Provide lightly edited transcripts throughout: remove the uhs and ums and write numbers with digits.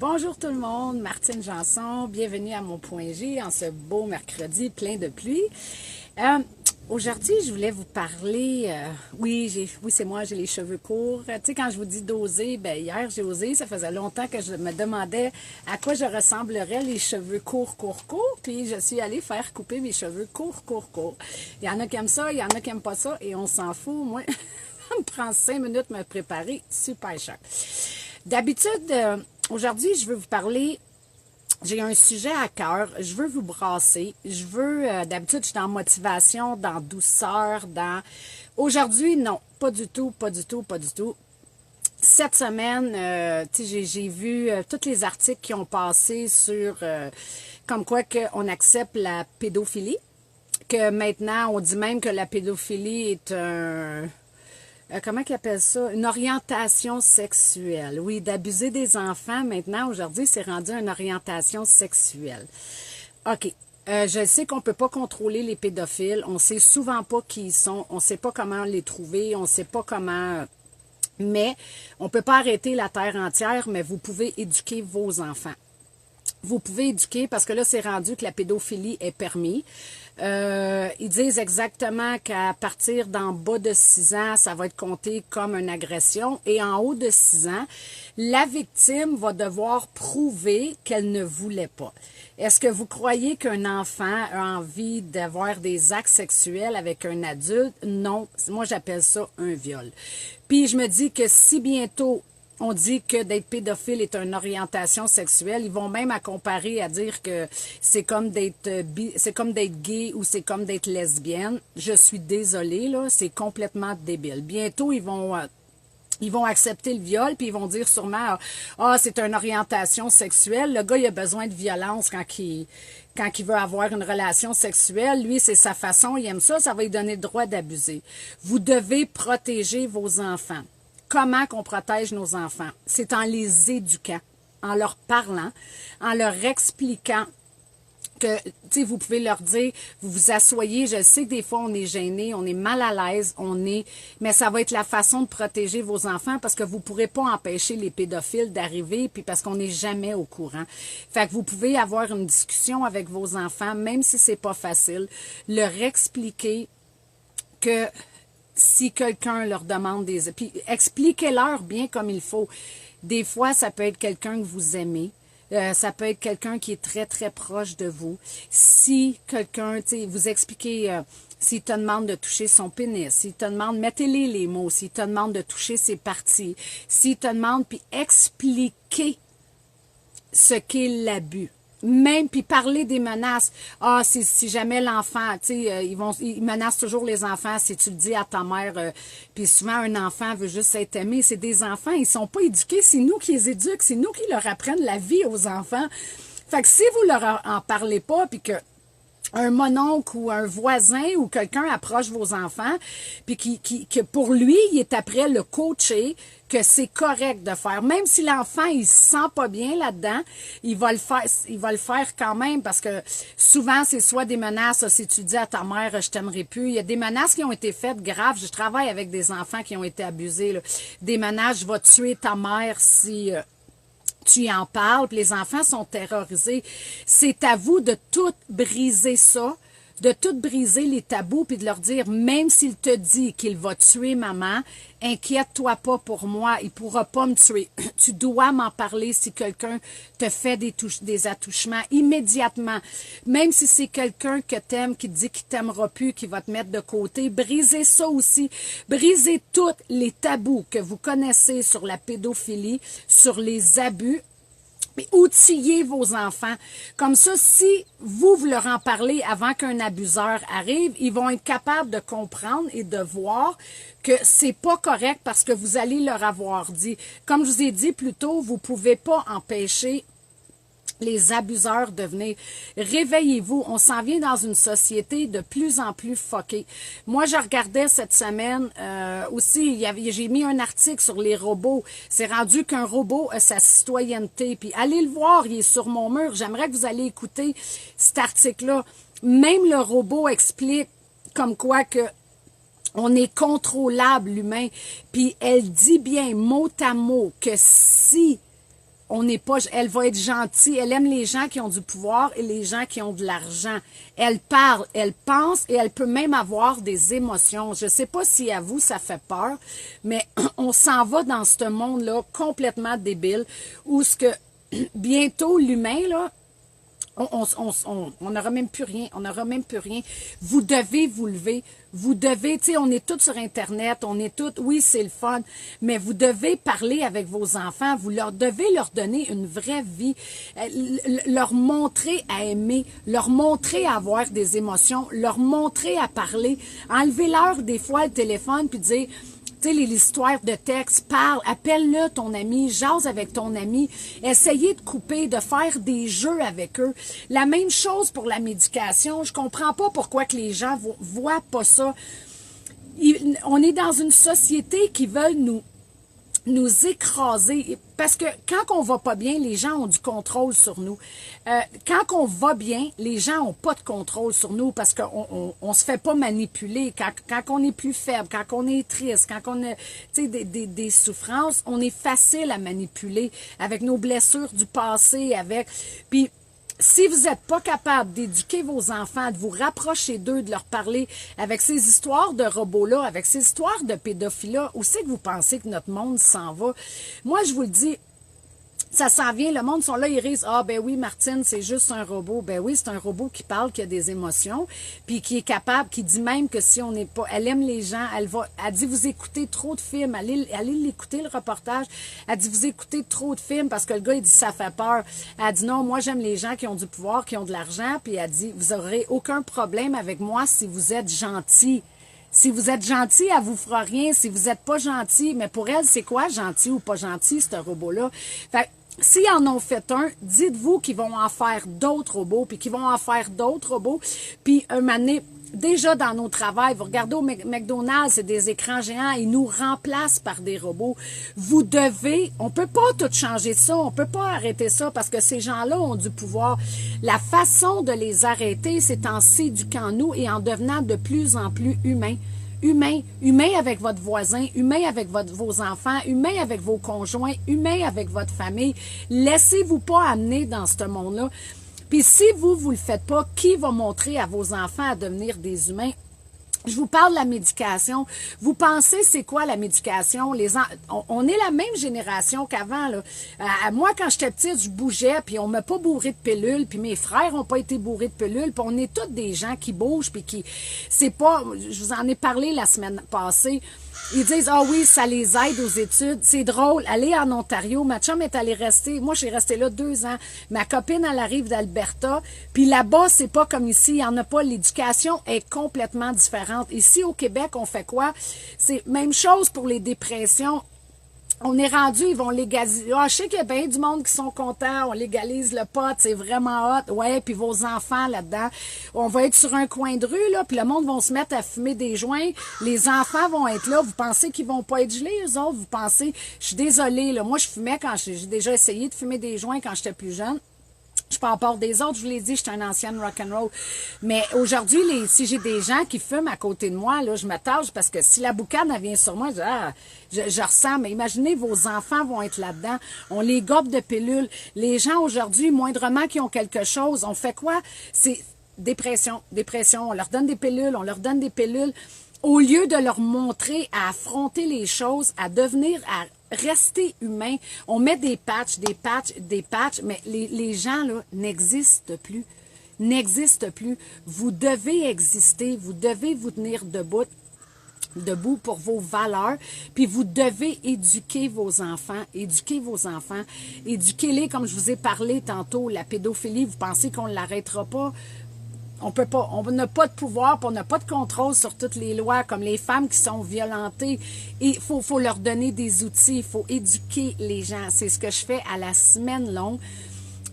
Bonjour tout le monde, Martine Janson, bienvenue à mon point G en ce beau mercredi plein de pluie. Aujourd'hui, je voulais vous parler, oui c'est moi, j'ai les cheveux courts. Tu sais, quand je vous dis d'oser, ben hier j'ai osé, ça faisait longtemps que je me demandais à quoi je ressemblerais les cheveux courts, puis je suis allée faire couper mes cheveux courts. Il y en a qui aiment ça, il y en a qui n'aiment pas ça, et on s'en fout, moi. Ça me prend 5 minutes de me préparer, super cher. D'habitude, aujourd'hui, je veux vous parler, j'ai un sujet à cœur, je veux vous brasser, je veux, d'habitude, je suis dans motivation, dans douceur, dans... Aujourd'hui, non, pas du tout. Cette semaine, j'ai vu tous les articles qui ont passé sur, comme quoi qu'on accepte la pédophilie, que maintenant, on dit même que la pédophilie est un... comment qu'ils appellent ça? Une orientation sexuelle. Oui, d'abuser des enfants, maintenant, aujourd'hui, c'est rendu une orientation sexuelle. OK. Je sais qu'on ne peut pas contrôler les pédophiles. On ne sait souvent pas qui ils sont. On ne sait pas comment les trouver. On ne sait pas comment... Mais on ne peut pas arrêter la terre entière, mais vous pouvez éduquer vos enfants. Vous pouvez éduquer parce que là, c'est rendu que la pédophilie est permise. Ils disent exactement qu'à partir d'en bas de 6 ans, ça va être compté comme une agression. Et en haut de 6 ans, la victime va devoir prouver qu'elle ne voulait pas. Est-ce que vous croyez qu'un enfant a envie d'avoir des actes sexuels avec un adulte? Non. Moi, j'appelle ça un viol. Puis, je me dis que si bientôt... on dit que d'être pédophile est une orientation sexuelle. Ils vont même à comparer à dire que c'est comme d'être gay ou c'est comme d'être lesbienne. Je suis désolée, là, c'est complètement débile. Bientôt, ils vont accepter le viol, puis ils vont dire sûrement c'est une orientation sexuelle. Le gars, il a besoin de violence quand il veut avoir une relation sexuelle. Lui, c'est sa façon, il aime ça, ça va lui donner le droit d'abuser. Vous devez protéger vos enfants. Comment qu'on protège nos enfants? C'est en les éduquant, en leur parlant, en leur expliquant que, tu sais, vous pouvez leur dire, vous vous asseyez, je sais que des fois on est gêné, on est mal à l'aise, mais ça va être la façon de protéger vos enfants parce que vous ne pourrez pas empêcher les pédophiles d'arriver, puis parce qu'on n'est jamais au courant. Fait que vous pouvez avoir une discussion avec vos enfants, même si c'est pas facile, leur expliquer que si quelqu'un leur demande des... Puis expliquez-leur bien comme il faut. Des fois, ça peut être quelqu'un que vous aimez. Ça peut être quelqu'un qui est très, très proche de vous. Si quelqu'un, tu sais, vous expliquez... s'il te demande de toucher son pénis, s'il te demande, mettez-les les mots, s'il te demande de toucher ses parties, s'il te demande, puis expliquez ce qu'est l'abus. Même, puis parler des menaces. Si jamais l'enfant, tu sais, ils menacent toujours les enfants si tu le dis à ta mère. Puis souvent, un enfant veut juste être aimé. C'est des enfants, ils sont pas éduqués. C'est nous qui les éduquent. C'est nous qui leur apprennent la vie aux enfants. Fait que si vous leur en parlez pas, puis que un mononcle ou un voisin ou quelqu'un approche vos enfants, puis que pour lui, il est après le coacher, que c'est correct de faire. Même si l'enfant, il se sent pas bien là-dedans, il va le faire quand même, parce que souvent, c'est soit des menaces, si tu dis à ta mère, je t'aimerai plus. Il y a des menaces qui ont été faites graves. Je travaille avec des enfants qui ont été abusés, là. Des menaces, je vais tuer ta mère si... tu y en parles, puis les enfants sont terrorisés. C'est à vous de tout briser ça, de tout briser les tabous, puis de leur dire, même s'il te dit qu'il va tuer maman, inquiète-toi pas pour moi, il pourra pas me tuer. Tu dois m'en parler si quelqu'un te fait des attouchements immédiatement. Même si c'est quelqu'un que t'aimes, qui te dit qu'il t'aimera plus, qui va te mettre de côté, brisez ça aussi. Brisez tous les tabous que vous connaissez sur la pédophilie, sur les abus. Mais outillez vos enfants. Comme ça, si vous leur en parlez avant qu'un abuseur arrive, ils vont être capables de comprendre et de voir que c'est pas correct parce que vous allez leur avoir dit. Comme je vous ai dit plus tôt, vous pouvez pas empêcher les abuseurs de venir. Réveillez-vous. On s'en vient dans une société de plus en plus fuckée. Moi, je regardais cette semaine aussi, j'ai mis un article sur les robots. C'est rendu qu'un robot a sa citoyenneté. Puis allez le voir, il est sur mon mur. J'aimerais que vous allez écouter cet article-là. Même le robot explique comme quoi que on est contrôlable, l'humain. Puis elle dit bien mot à mot que si on on n'est pas, elle va être gentille, elle aime les gens qui ont du pouvoir et les gens qui ont de l'argent. Elle parle, elle pense et elle peut même avoir des émotions. Je sais pas si à vous ça fait peur, mais on s'en va dans ce monde-là complètement débile où ce que bientôt l'humain, là, on n'aura même plus rien, on n'aura même plus rien. Vous devez vous lever, vous devez, tu sais, on est tous sur Internet, on est tous, oui, c'est le fun, mais vous devez parler avec vos enfants, vous devez leur donner une vraie vie, leur montrer à aimer, leur montrer à avoir des émotions, leur montrer à parler, enlevez-leur des fois le téléphone puis dire, tu sais, les histoires de texte, parle, appelle-le ton ami, jase avec ton ami, essayez de couper, de faire des jeux avec eux. La même chose pour la médication. Je comprends pas pourquoi que les gens voient pas ça. On est dans une société qui veut nous écraser. Parce que quand on va pas bien, les gens ont du contrôle sur nous. Quand on va bien, les gens ont pas de contrôle sur nous parce qu'on se fait pas manipuler. Quand on est plus faible, quand on est triste, quand on a des souffrances, on est facile à manipuler avec nos blessures du passé, puis si vous n'êtes pas capable d'éduquer vos enfants, de vous rapprocher d'eux, de leur parler avec ces histoires de robots-là, avec ces histoires de pédophiles-là, où c'est que vous pensez que notre monde s'en va? Moi, je vous le dis, ça s'en vient, le monde sont là, ils risent, ah ben oui, Martine, c'est juste un robot. Ben oui, c'est un robot qui parle, qui a des émotions, puis qui est capable, qui dit même que si on n'est pas, elle aime les gens, elle dit vous écoutez trop de films, allez l'écouter le reportage, elle dit vous écoutez trop de films parce que le gars il dit ça fait peur. Elle dit non, moi j'aime les gens qui ont du pouvoir, qui ont de l'argent, puis elle dit vous aurez aucun problème avec moi si vous êtes gentil. Si vous êtes gentil, elle vous fera rien. Si vous êtes pas gentil, mais pour elle, c'est quoi gentil ou pas gentil, ce robot-là? Fait s'ils en ont fait un, dites-vous qu'ils vont en faire d'autres robots, puis qu'ils vont en faire d'autres robots. Puis un moment donné, déjà dans nos travails, vous regardez au McDonald's, c'est des écrans géants, ils nous remplacent par des robots. Vous devez, on peut pas tout changer ça, on peut pas arrêter ça parce que ces gens-là ont du pouvoir. La façon de les arrêter, c'est en s'éduquant nous et en devenant de plus en plus humains. Humain avec votre voisin, humain avec vos enfants, humain avec vos conjoints, humain avec votre famille. Laissez-vous pas amener dans ce monde-là. Puis si vous le faites pas, qui va montrer à vos enfants à devenir des humains? Je vous parle de la médication. Vous pensez c'est quoi la médication? On est la même génération qu'avant, là. Moi, quand j'étais petite, je bougeais, puis on m'a pas bourré de pilules, puis mes frères ont pas été bourrés de pilules, puis on est tous des gens qui bougent, puis c'est pas, je vous en ai parlé la semaine passée. Ils disent, ah oui, ça les aide aux études. C'est drôle. Aller en Ontario, ma chum est allée rester. Moi, j'ai resté là 2 ans. Ma copine, elle arrive d'Alberta. Puis là-bas, c'est pas comme ici. Il y en a pas. L'éducation est complètement différente. Ici, au Québec, on fait quoi? C'est même chose pour les dépressions. On est rendu, ils vont légaliser. Ah, je sais qu'il y a bien du monde qui sont contents. On légalise le pot, c'est vraiment hot. Ouais, puis vos enfants là-dedans. On va être sur un coin de rue, là, puis le monde va se mettre à fumer des joints. Les enfants vont être là. Vous pensez qu'ils vont pas être gelés, eux autres? Vous pensez... Je suis désolée, là. Moi, je fumais quand j'ai déjà essayé de fumer des joints quand j'étais plus jeune. Je peux en parler des autres, je vous l'ai dit, je suis une ancienne rock'n'roll. Mais aujourd'hui, si j'ai des gens qui fument à côté de moi, là, je m'attache parce que si la boucane elle vient sur moi, je ressens. Mais imaginez, vos enfants vont être là-dedans. On les gobe de pilules. Les gens aujourd'hui, moindrement qui ont quelque chose, on fait quoi? C'est dépression. On leur donne des pilules. Au lieu de leur montrer à affronter les choses, à rester humain, on met des patchs, mais les gens, là, n'existent plus. Vous devez exister, vous devez vous tenir debout pour vos valeurs, puis vous devez éduquer vos enfants, éduquez-les comme je vous ai parlé tantôt, la pédophilie, vous pensez qu'on ne l'arrêtera pas? On peut pas, on n'a pas de pouvoir, on n'a pas de contrôle sur toutes les lois, comme les femmes qui sont violentées. Et il faut leur donner des outils, il faut éduquer les gens. C'est ce que je fais à la semaine longue,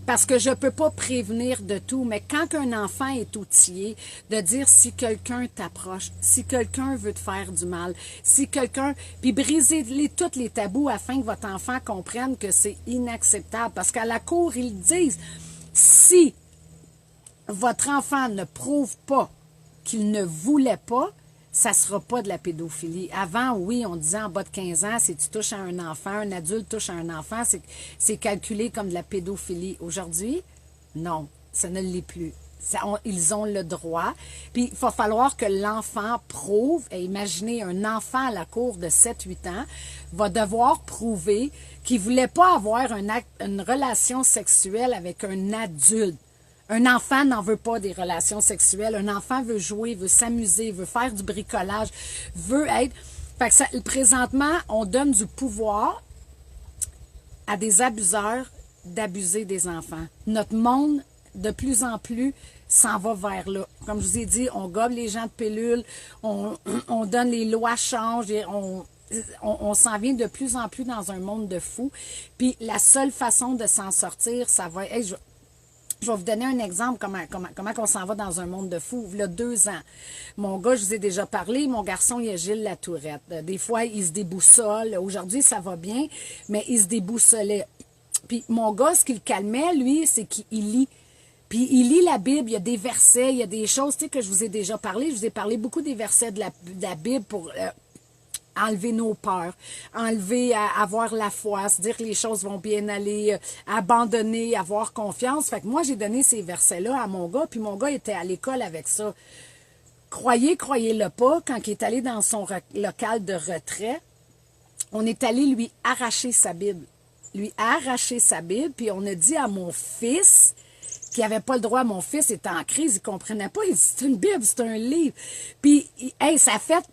parce que je peux pas prévenir de tout. Mais quand un enfant est outillé, de dire si quelqu'un t'approche, si quelqu'un veut te faire du mal, puis briser tous les tabous afin que votre enfant comprenne que c'est inacceptable. Parce qu'à la cour, ils disent, si votre enfant ne prouve pas qu'il ne voulait pas, ça sera pas de la pédophilie. Avant, oui, on disait en bas de 15 ans, si tu touches à un enfant, un adulte touche à un enfant, c'est calculé comme de la pédophilie. Aujourd'hui, non, ça ne l'est plus. Ils ont le droit. Puis, il va falloir que l'enfant prouve, et imaginez un enfant à la cour de 7-8 ans, va devoir prouver qu'il ne voulait pas avoir une relation sexuelle avec un adulte. Un enfant n'en veut pas des relations sexuelles. Un enfant veut jouer, veut s'amuser, veut faire du bricolage, veut être... Fait que ça, présentement, on donne du pouvoir à des abuseurs d'abuser des enfants. Notre monde, de plus en plus, s'en va vers là. Comme je vous ai dit, on gobe les gens de pilules, on donne les lois changent, et on s'en vient de plus en plus dans un monde de fous. Puis la seule façon de s'en sortir, ça va être... Je vais vous donner un exemple comment on s'en va dans un monde de fous. Il y a 2 ans, mon gars, je vous ai déjà parlé, mon garçon, il a Gilles la Tourette. Des fois, il se déboussole. Aujourd'hui, ça va bien, mais il se déboussolait. Puis mon gars, ce qui le calmait, lui, c'est qu'il lit. Puis il lit la Bible, il y a des versets, il y a des choses, tu sais, que je vous ai déjà parlé. Je vous ai parlé beaucoup des versets de la Bible pour... enlever nos peurs, enlever avoir la foi, se dire que les choses vont bien aller, abandonner, avoir confiance. Fait que moi, j'ai donné ces versets-là à mon gars, puis mon gars était à l'école avec ça. Croyez-le pas, quand il est allé dans son local de retrait, on est allé lui arracher sa Bible. Lui arracher sa Bible, puis on a dit à mon fils qui n'avait pas le droit. Mon fils était en crise, il comprenait pas. Il dit, c'est une Bible, c'est un livre. Puis, hey, ça a fait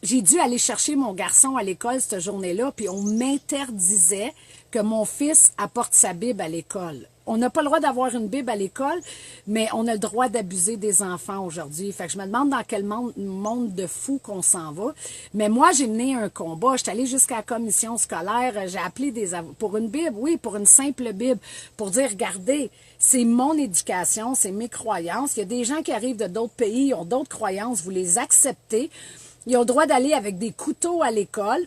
J'ai dû aller chercher mon garçon à l'école cette journée-là, puis on m'interdisait que mon fils apporte sa Bible à l'école. On n'a pas le droit d'avoir une Bible à l'école, mais on a le droit d'abuser des enfants aujourd'hui. Fait que je me demande dans quel monde de fou qu'on s'en va. Mais moi, j'ai mené un combat. Je suis allée jusqu'à la commission scolaire. J'ai appelé pour une Bible, oui, pour une simple Bible, pour dire, regardez, c'est mon éducation, c'est mes croyances. Il y a des gens qui arrivent de d'autres pays, ils ont d'autres croyances, vous les acceptez. Ils ont le droit d'aller avec des couteaux à l'école.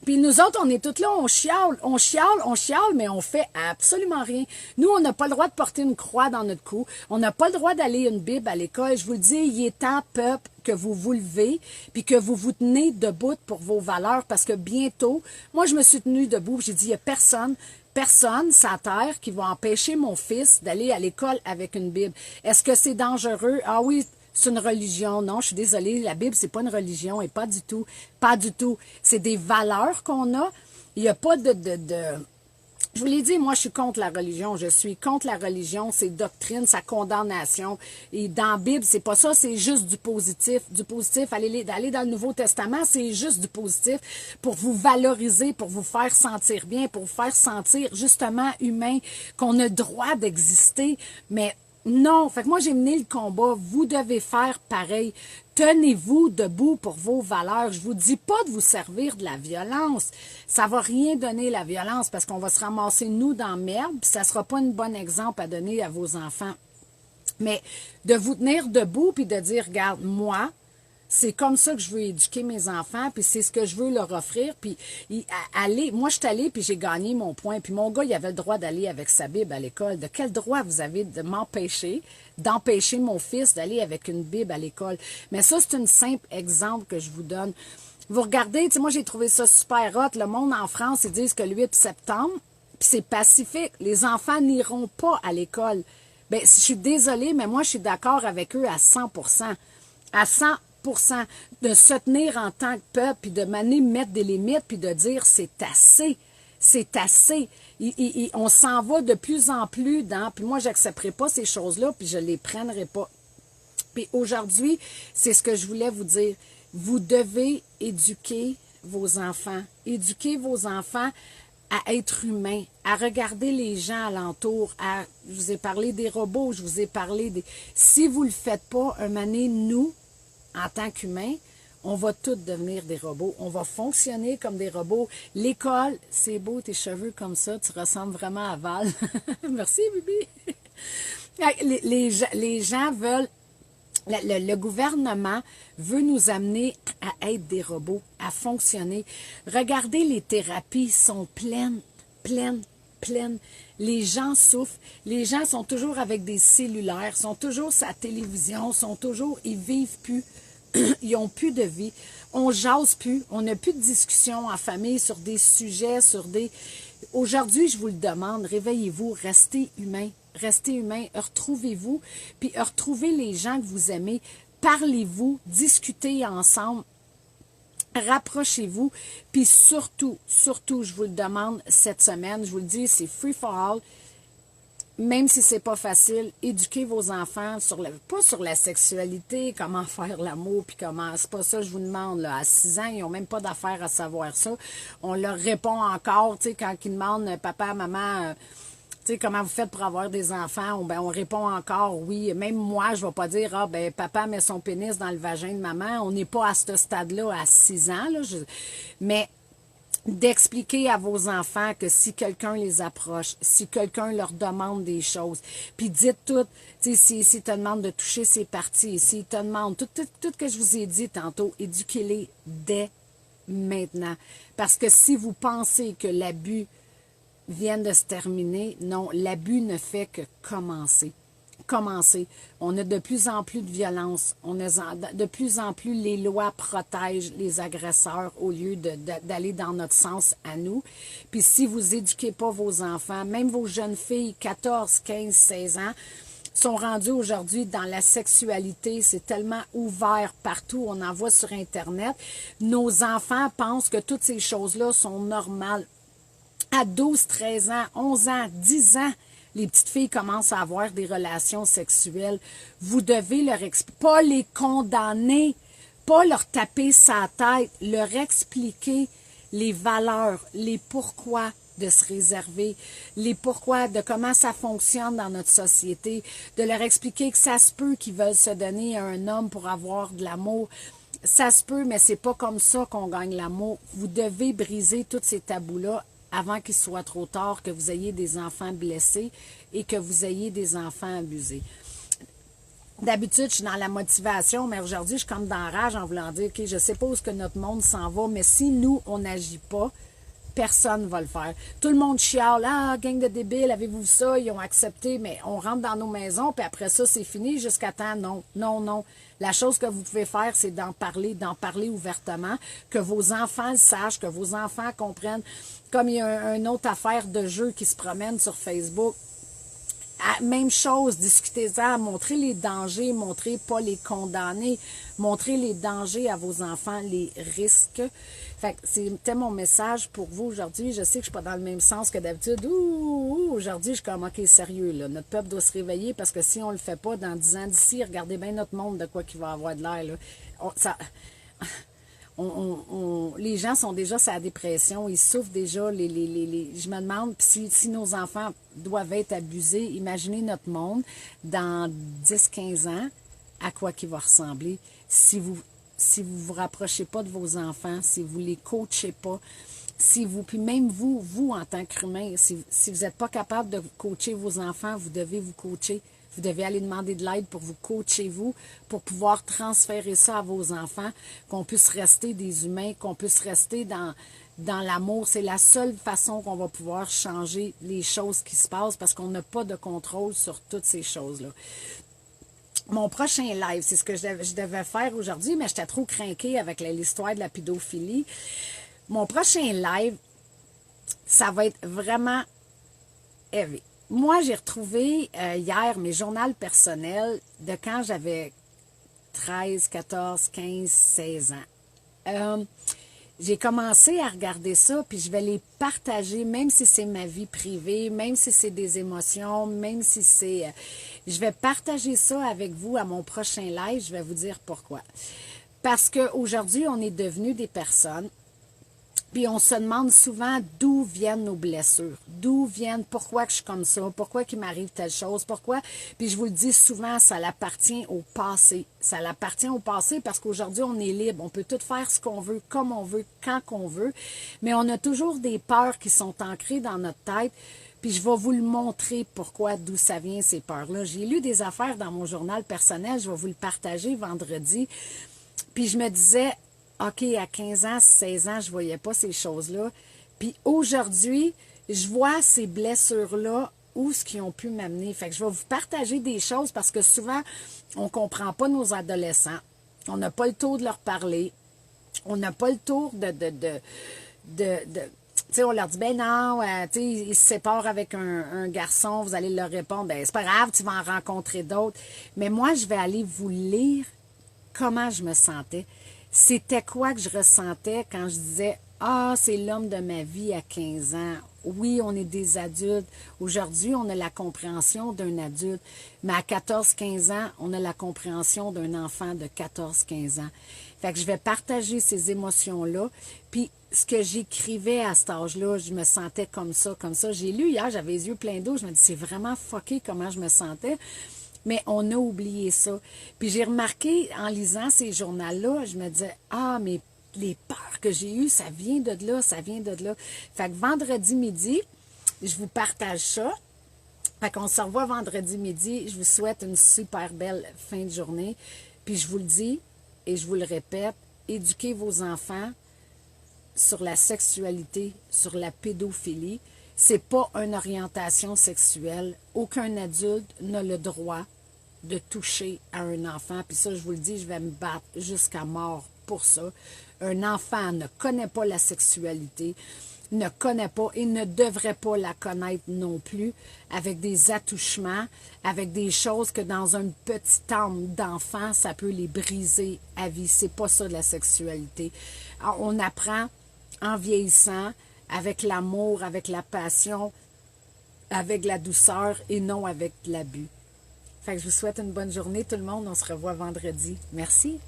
Puis nous autres, on est tous là, on chiale, mais on fait absolument rien. Nous, on n'a pas le droit de porter une croix dans notre cou. On n'a pas le droit d'aller une Bible à l'école. Je vous le dis, il est temps, peuple, que vous vous levez, puis que vous vous tenez debout pour vos valeurs, parce que bientôt, moi, je me suis tenue debout, j'ai dit, il n'y a personne sur terre qui va empêcher mon fils d'aller à l'école avec une Bible. Est-ce que c'est dangereux? Ah oui, c'est une religion. Non, je suis désolée, la Bible, c'est pas une religion, et pas du tout. Pas du tout. C'est des valeurs qu'on a. Il n'y a pas Je vous l'ai dit, moi, je suis contre la religion. Je suis contre la religion, ses doctrines, sa condamnation. Et dans la Bible, c'est pas ça, c'est juste du positif. Du positif, d'aller dans le Nouveau Testament, c'est juste du positif pour vous valoriser, pour vous faire sentir bien, pour vous faire sentir justement humain, qu'on a le droit d'exister. Mais non, fait que moi j'ai mené le combat, vous devez faire pareil. Tenez-vous debout pour vos valeurs. Je vous dis pas de vous servir de la violence. Ça va rien donner la violence parce qu'on va se ramasser nous dans la merde, puis ça sera pas un bon exemple à donner à vos enfants. Mais de vous tenir debout puis de dire, regarde, moi, c'est comme ça que je veux éduquer mes enfants, puis c'est ce que je veux leur offrir. Puis moi, je suis allée, puis j'ai gagné mon point. Puis mon gars, il avait le droit d'aller avec sa Bible à l'école. De quel droit vous avez de d'empêcher mon fils d'aller avec une Bible à l'école? Mais ça, c'est un simple exemple que je vous donne. Vous regardez, tu sais, moi, j'ai trouvé ça super hot. Le monde en France, ils disent que le 8 septembre, puis c'est pacifique. Les enfants n'iront pas à l'école. Bien, je suis désolée, mais moi, je suis d'accord avec eux à 100%. À 100%. De se tenir en tant que peuple, puis de mettre des limites, puis de dire c'est assez. C'est assez. On s'en va de plus en plus dans, puis moi, j'accepterai pas ces choses-là, puis je les prendrai pas. Puis aujourd'hui, c'est ce que je voulais vous dire. Vous devez éduquer vos enfants. Éduquer vos enfants à être humains, à regarder les gens alentour, je vous ai parlé des robots, je vous ai parlé des... Si vous le faites pas, un moment donné, nous, en tant qu'humains, on va tous devenir des robots. On va fonctionner comme des robots. L'école, c'est beau tes cheveux comme ça, tu ressembles vraiment à Val. Merci, Bibi. Les gens veulent... Le gouvernement veut nous amener à être des robots, à fonctionner. Regardez, les thérapies sont pleines. Les gens souffrent. Les gens sont toujours avec des cellulaires, sont toujours sur la télévision, ils vivent plus. Ils n'ont plus de vie. On jase plus. On n'a plus de discussion en famille sur des sujets, sur des... Aujourd'hui, je vous le demande, réveillez-vous, restez humain. Restez humain, retrouvez-vous, puis retrouvez les gens que vous aimez. Parlez-vous, discutez ensemble. Rapprochez-vous, puis surtout, je vous le demande cette semaine, je vous le dis, c'est free for all. Même si c'est pas facile, éduquez vos enfants pas sur la sexualité, comment faire l'amour, puis comment, c'est pas ça que je vous demande, là. À 6 ans, ils ont même pas d'affaire à savoir ça. On leur répond encore, tu sais, quand ils demandent, papa, maman, tu sais, comment vous faites pour avoir des enfants, on répond encore oui. Même moi, je vais pas dire, papa met son pénis dans le vagin de maman. On n'est pas à ce stade-là à 6 ans, là. Mais d'expliquer à vos enfants que si quelqu'un les approche, si quelqu'un leur demande des choses, puis dites tout, tu sais, s'ils te demandent de toucher ses parties, s'ils te demandent tout que je vous ai dit tantôt, éduquez-les dès maintenant. Parce que si vous pensez que l'abus vient de se terminer, non, l'abus ne fait que commencer. On a de plus en plus de violence. On a de plus en plus les lois protègent les agresseurs au lieu d'aller dans notre sens à nous. Puis si vous éduquez pas vos enfants, même vos jeunes filles, 14, 15, 16 ans, sont rendues aujourd'hui dans la sexualité. C'est tellement ouvert partout. On en voit sur Internet. Nos enfants pensent que toutes ces choses-là sont normales. À 12, 13 ans, 11 ans, 10 ans, les petites filles commencent à avoir des relations sexuelles. Vous devez leur expliquer, pas les condamner, pas leur taper sa tête, leur expliquer les valeurs, les pourquoi de se réserver, les pourquoi de comment ça fonctionne dans notre société, de leur expliquer que ça se peut qu'ils veulent se donner à un homme pour avoir de l'amour. Ça se peut, mais c'est pas comme ça qu'on gagne l'amour. Vous devez briser tous ces tabous-là avant qu'il soit trop tard, que vous ayez des enfants blessés et que vous ayez des enfants abusés. D'habitude, je suis dans la motivation, mais aujourd'hui, je suis comme dans la rage en voulant dire, OK, je sais pas où est-ce que notre monde s'en va, mais si nous, on n'agit pas, personne ne va le faire. Tout le monde chiale, gang de débiles, avez-vous vu ça? Ils ont accepté, mais on rentre dans nos maisons, puis après ça, c'est fini jusqu'à temps. Non. La chose que vous pouvez faire, c'est d'en parler ouvertement, que vos enfants le sachent, que vos enfants comprennent. Comme il y a une autre affaire de jeu qui se promène sur Facebook, même chose, discutez-en, montrez les dangers, montrez pas les condamner, montrez les dangers à vos enfants, les risques. Fait que c'était mon message pour vous aujourd'hui. Je sais que je suis pas dans le même sens que d'habitude. Aujourd'hui, je suis comme, OK, sérieux, là. Notre peuple doit se réveiller parce que si on le fait pas, dans 10 ans d'ici, regardez bien notre monde de quoi qu'il va avoir de l'air, là. Les gens sont déjà sur la dépression, ils souffrent déjà. Je me demande si nos enfants doivent être abusés, imaginez notre monde dans 10-15 ans, à quoi qu'il va ressembler. Si vous rapprochez pas de vos enfants, si vous les coachez pas, puis même vous en tant qu'humain, si vous n'êtes pas capable de coacher vos enfants, vous devez vous coacher. Vous devez aller demander de l'aide pour vous coacher, pour pouvoir transférer ça à vos enfants, qu'on puisse rester des humains, qu'on puisse rester dans l'amour. C'est la seule façon qu'on va pouvoir changer les choses qui se passent parce qu'on n'a pas de contrôle sur toutes ces choses-là. Mon prochain live, c'est ce que je devais faire aujourd'hui, mais j'étais trop crinquée avec l'histoire de la pédophilie. Mon prochain live, ça va être vraiment heavy. Moi, j'ai retrouvé hier mes journaux personnels de quand j'avais 13, 14, 15, 16 ans. J'ai commencé à regarder ça, puis je vais les partager, même si c'est ma vie privée, même si c'est des émotions, même si c'est... je vais partager ça avec vous à mon prochain live, je vais vous dire pourquoi. Parce qu'aujourd'hui, on est devenus des personnes, puis on se demande souvent d'où viennent nos blessures, pourquoi que je suis comme ça, pourquoi qu'il m'arrive telle chose, pourquoi. Puis je vous le dis souvent, ça l'appartient au passé. Ça l'appartient au passé parce qu'aujourd'hui, on est libre. On peut tout faire ce qu'on veut, comme on veut, quand qu'on veut. Mais on a toujours des peurs qui sont ancrées dans notre tête. Puis je vais vous le montrer d'où ça vient, ces peurs-là. J'ai lu des affaires dans mon journal personnel, je vais vous le partager vendredi. Puis je me disais... OK, à 15 ans, 16 ans, je voyais pas ces choses-là. Puis aujourd'hui, je vois ces blessures-là, où ce qu'ils ont pu m'amener. Fait que je vais vous partager des choses parce que souvent, on comprend pas nos adolescents. On n'a pas le tour de leur parler. On n'a pas le tour tu sais, on leur dit, ben non, tu sais, ils se séparent avec un garçon, vous allez leur répondre, ben c'est pas grave, tu vas en rencontrer d'autres. Mais moi, je vais aller vous lire comment je me sentais. C'était quoi que je ressentais quand je disais, ah, c'est l'homme de ma vie à 15 ans. Oui, on est des adultes. Aujourd'hui, on a la compréhension d'un adulte. Mais à 14-15 ans, on a la compréhension d'un enfant de 14-15 ans. Fait que je vais partager ces émotions-là. Puis, ce que j'écrivais à cet âge-là, je me sentais comme ça, comme ça. J'ai lu hier, j'avais les yeux pleins d'eau. Je me dis, c'est vraiment fucké comment je me sentais. Mais on a oublié ça. Puis j'ai remarqué, en lisant ces journaux-là, je me disais, ah, mais les peurs que j'ai eues, ça vient de là, ça vient de là. Fait que vendredi midi, je vous partage ça. Fait qu'on se revoit vendredi midi. Je vous souhaite une super belle fin de journée. Puis je vous le dis, et je vous le répète, éduquez vos enfants sur la sexualité, sur la pédophilie. C'est pas une orientation sexuelle. Aucun adulte n'a le droit de toucher à un enfant. Puis ça, je vous le dis, je vais me battre jusqu'à mort pour ça. Un enfant ne connaît pas la sexualité, ne connaît pas et ne devrait pas la connaître non plus, avec des attouchements, avec des choses que dans une petite âme d'enfant, ça peut les briser à vie. C'est pas ça de la sexualité. Alors, on apprend en vieillissant, avec l'amour, avec la passion, avec la douceur et non avec l'abus. Fait que je vous souhaite une bonne journée tout le monde. On se revoit vendredi. Merci.